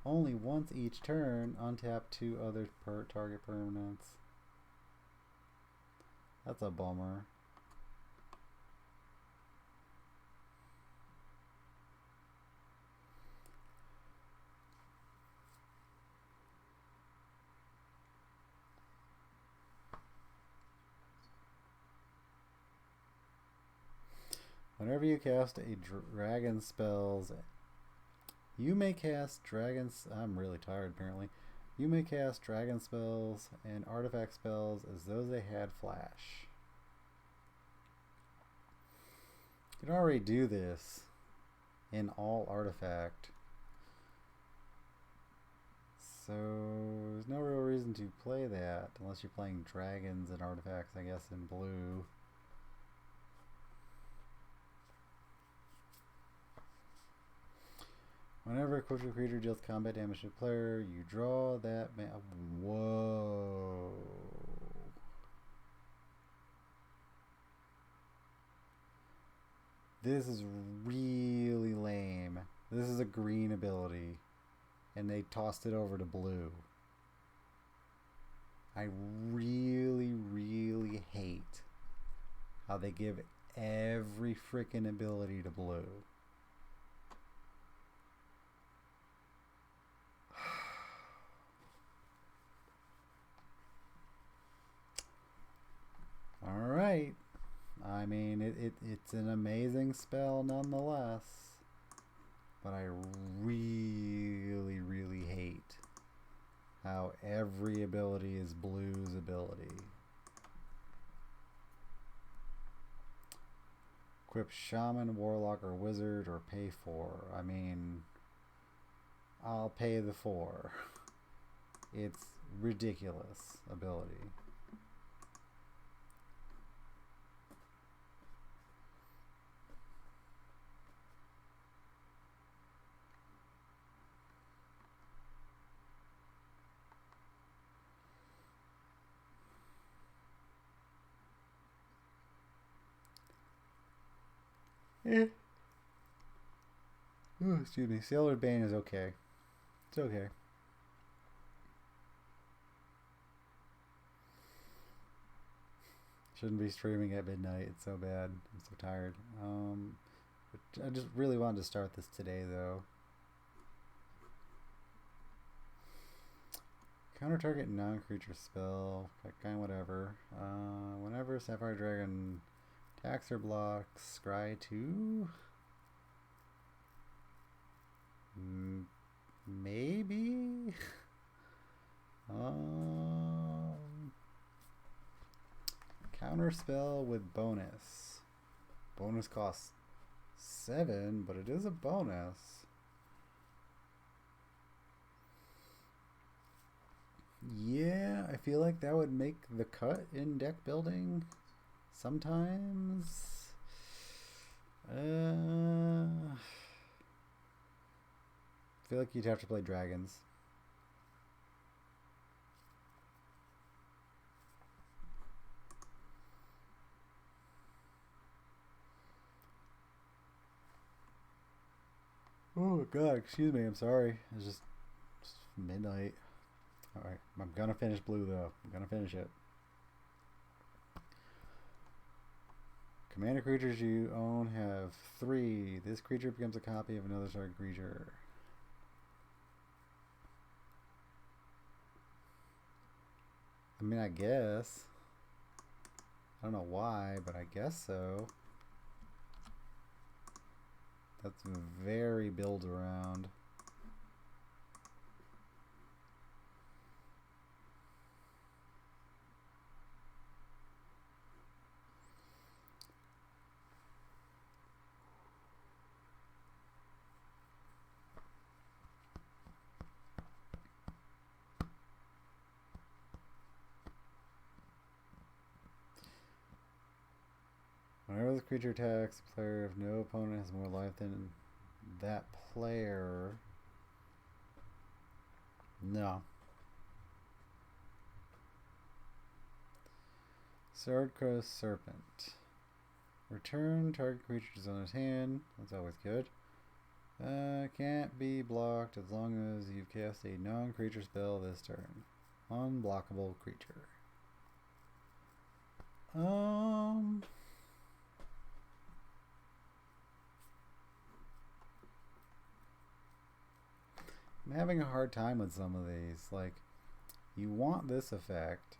Only once each turn, untap 2 other target permanents. That's a bummer. Whenever you cast a dragon spells, you may cast dragons. I'm really tired apparently. You may cast dragon spells and artifact spells as though they had flash. You can already do this in all artifact. So there's no real reason to play that unless you're playing dragons and artifacts, I guess, in blue. Whenever a creature deals combat damage to a player, you draw that man. Whoa. This is really lame. This is a green ability, and they tossed it over to blue. I really hate how they give every freaking ability to blue. Alright. I mean, it's an amazing spell nonetheless. But I really hate how every ability is blue's ability. Equip Shaman, Warlock, or Wizard, or pay 4. I mean, I'll pay the 4. It's ridiculous ability. Ooh, excuse me. Sailor Bane is okay. It's okay. Shouldn't be streaming at midnight. It's so bad. I'm so tired. But I just really wanted to start this today, though. Counter target non-creature spell. Kind of whatever. Whenever Sapphire Dragon attacks or blocks, scry 2. Maybe. Counter spell with bonus. Bonus costs 7, but it is a bonus. Yeah, I feel like that would make the cut in deck building sometimes. I feel like you'd have to play dragons. Oh god, excuse me, I'm sorry. It's just midnight. Alright, I'm gonna finish blue though. I'm gonna finish it. Commander creatures you own have 3. This creature becomes a copy of another target creature. I mean, I guess. I don't know why, but I guess so. That's very build around. Whenever the creature attacks, the player, if no opponent has more life than that player. No. Swordcross Serpent. Return target creature to its owner's hand. That's always good. Can't be blocked as long as you've cast a non-creature spell this turn. Unblockable creature. I'm having a hard time with some of these. Like, you want this effect,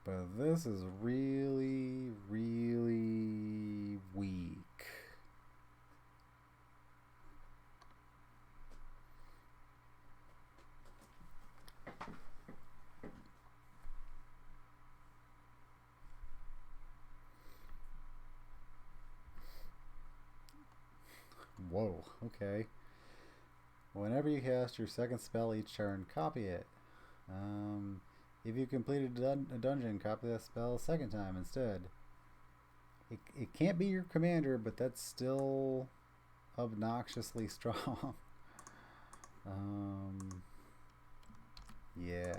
but this is really, really weak. Whoa, okay. Whenever you cast your second spell each turn, copy it. If you completed a dungeon, copy that spell a second time instead. It can't be your commander, but that's still obnoxiously strong. Yeah.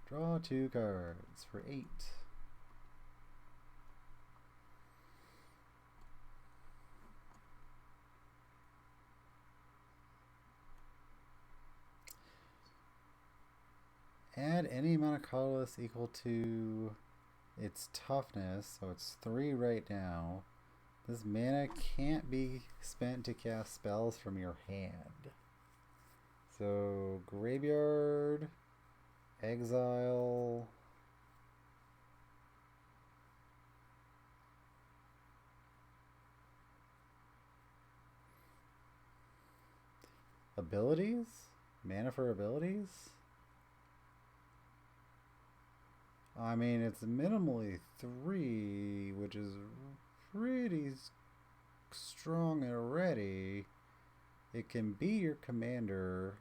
Draw 2 cards for 8. Add any amount of colorless equal to its toughness, so it's 3 right now. This mana can't be spent to cast spells from your hand. So, graveyard, exile, abilities? Mana for abilities? I mean, it's minimally 3, which is pretty strong already. It can be your commander,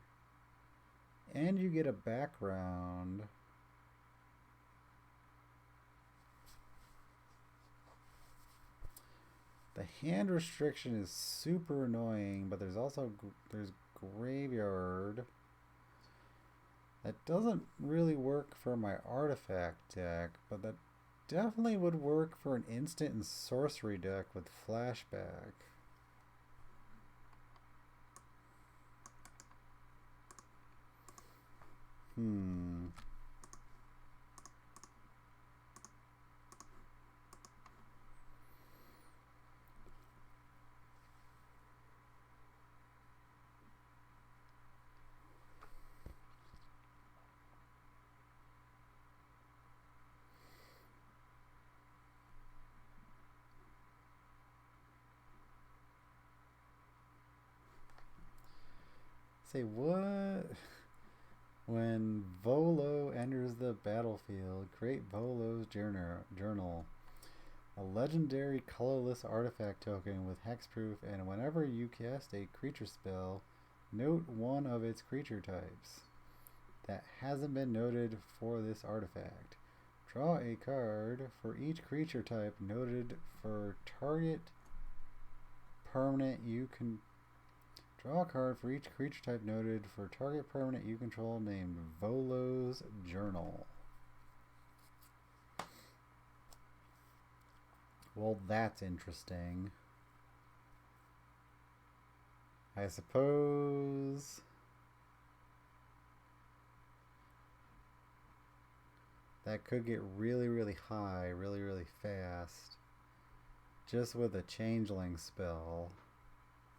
and you get a background. The hand restriction is super annoying, but there's also graveyard. That doesn't really work for my artifact deck, but that definitely would work for an Instants Sorcery deck with flashback. Say what? When Volo enters the battlefield, create Volo's journal. A legendary colorless artifact token with hexproof, and whenever you cast a creature spell, note one of its creature types that hasn't been noted for this artifact. Draw a card for each creature type noted for target permanent you can. Draw a card for each creature type noted for target permanent you control named Volo's Journal. Well, that's interesting. I suppose that could get really, really high, really, really fast, just with a changeling spell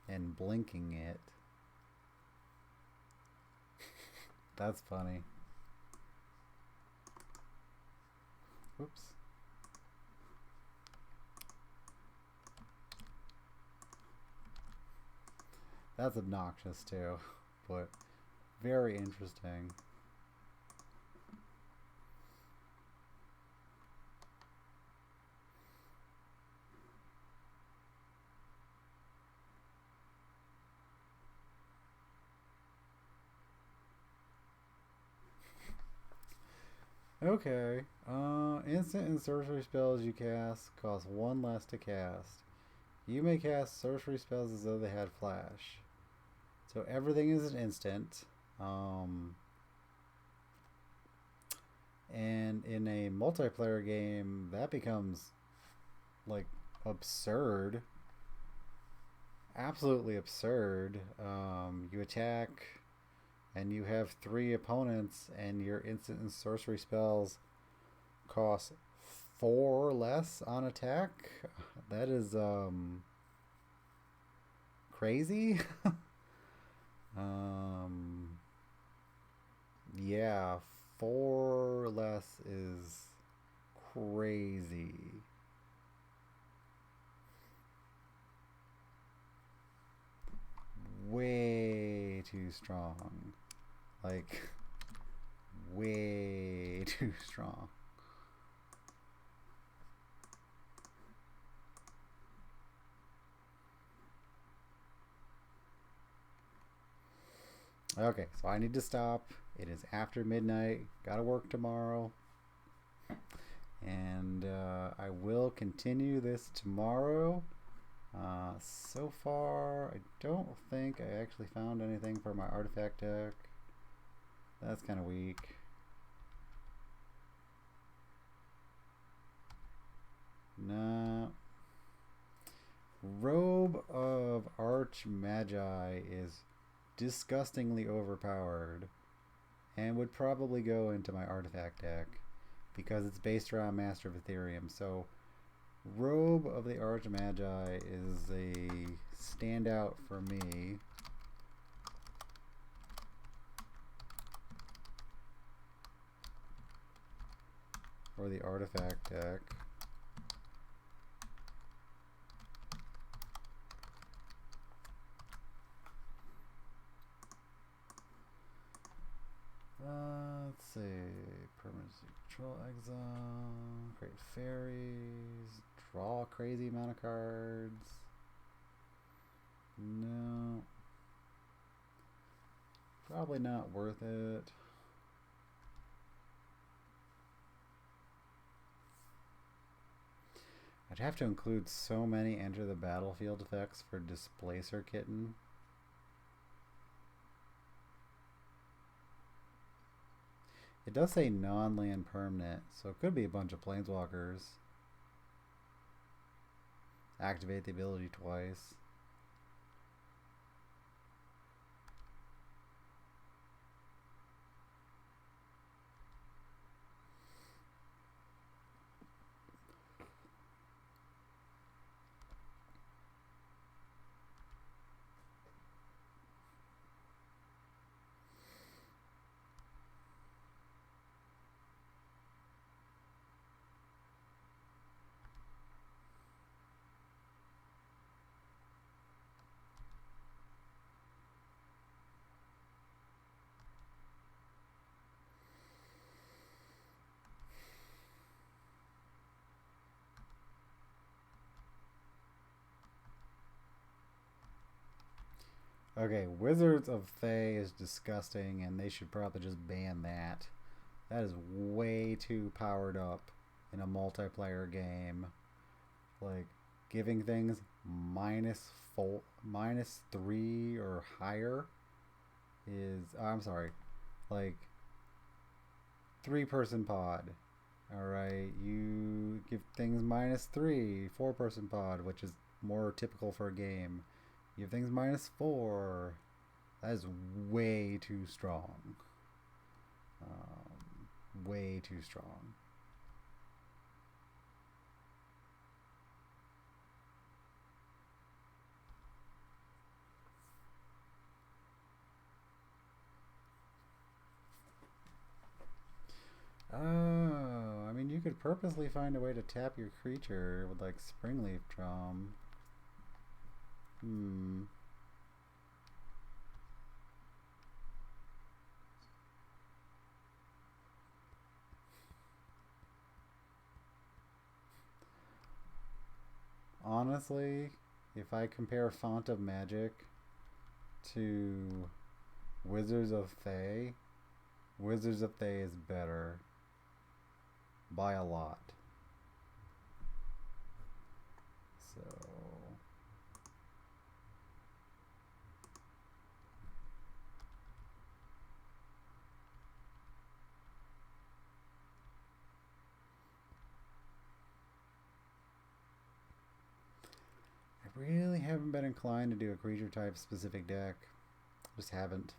and blinking it. That's funny. Oops. That's obnoxious too, but very interesting. Okay. Instant and sorcery spells you cast cost 1 less to cast. You may cast sorcery spells as though they had flash. So everything is an instant. And in a multiplayer game, that becomes like absurd. Absolutely absurd. You attack and you have 3 opponents, and your instant and sorcery spells cost 4 less on attack. That is crazy. Yeah, 4 less is crazy. Way too strong. Like, way too strong. Okay, so I need to stop. It is after midnight. Gotta work tomorrow. And I will continue this tomorrow. So far, I don't think I actually found anything for my artifact deck. That's kind of weak. No. Robe of Arch Magi is disgustingly overpowered and would probably go into my artifact deck because it's based around Master of Ethereum. So Robe of the Arch Magi is a standout for me. For the artifact deck. Let's see. Permanency control exile. Create fairies. Draw a crazy amount of cards. No. Probably not worth it. I'd have to include so many enter the battlefield effects for Displacer Kitten. It does say non-land permanent, so it could be a bunch of planeswalkers. Activate the ability twice. Okay, Wizards of Thay is disgusting, and they should probably just ban that. That is way too powered up in a multiplayer game. Like, giving things -3 or higher is, I'm sorry, like 3-person pod. Alright, you give things -3, 4-person pod, which is more typical for a game. You have things -4. That is way too strong. way too strong. Oh, I mean, you could purposely find a way to tap your creature with like Springleaf Drum. Honestly, if I compare Font of Magic to Wizards of Thay, Wizards of Thay is better by a lot. So I really haven't been inclined to do a creature type specific deck. Just haven't.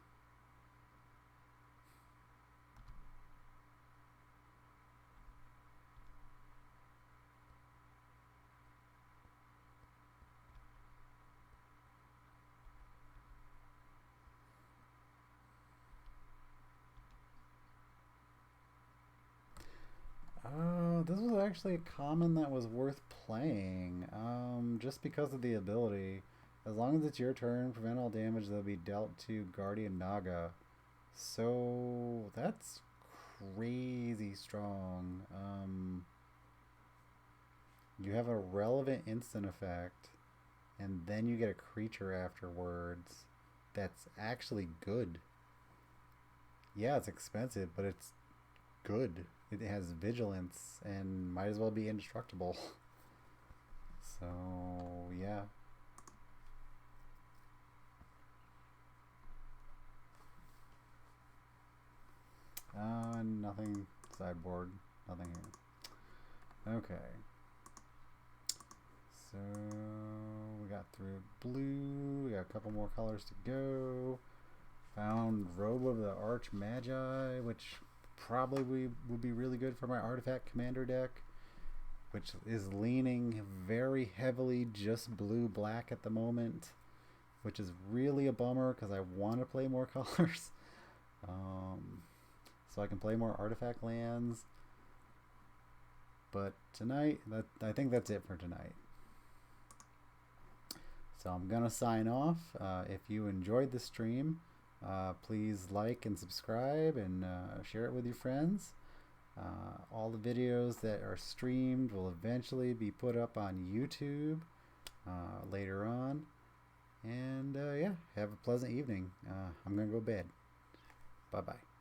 Oh, this was actually a common that was worth playing. Just because of the ability. As long as it's your turn, prevent all damage that will be dealt to Guardian Naga. So that's crazy strong. You have a relevant instant effect, and then you get a creature afterwards that's actually good. Yeah, it's expensive, but it's good. It has vigilance and might as well be indestructible. So, yeah. Nothing sideboard. Nothing here. Okay. So, we got through blue. We got a couple more colors to go. Found Robe of the Arch Magi, which probably would be really good for my Artifact Commander deck, which is leaning very heavily just blue-black at the moment, which is really a bummer because I want to play more colors. So I can play more artifact lands. But tonight, I think that's it for tonight. So I'm going to sign off. If you enjoyed the stream, please like and subscribe and share it with your friends. All the videos that are streamed will eventually be put up on YouTube later on. And yeah, have a pleasant evening. I'm going to go to bed. Bye-bye.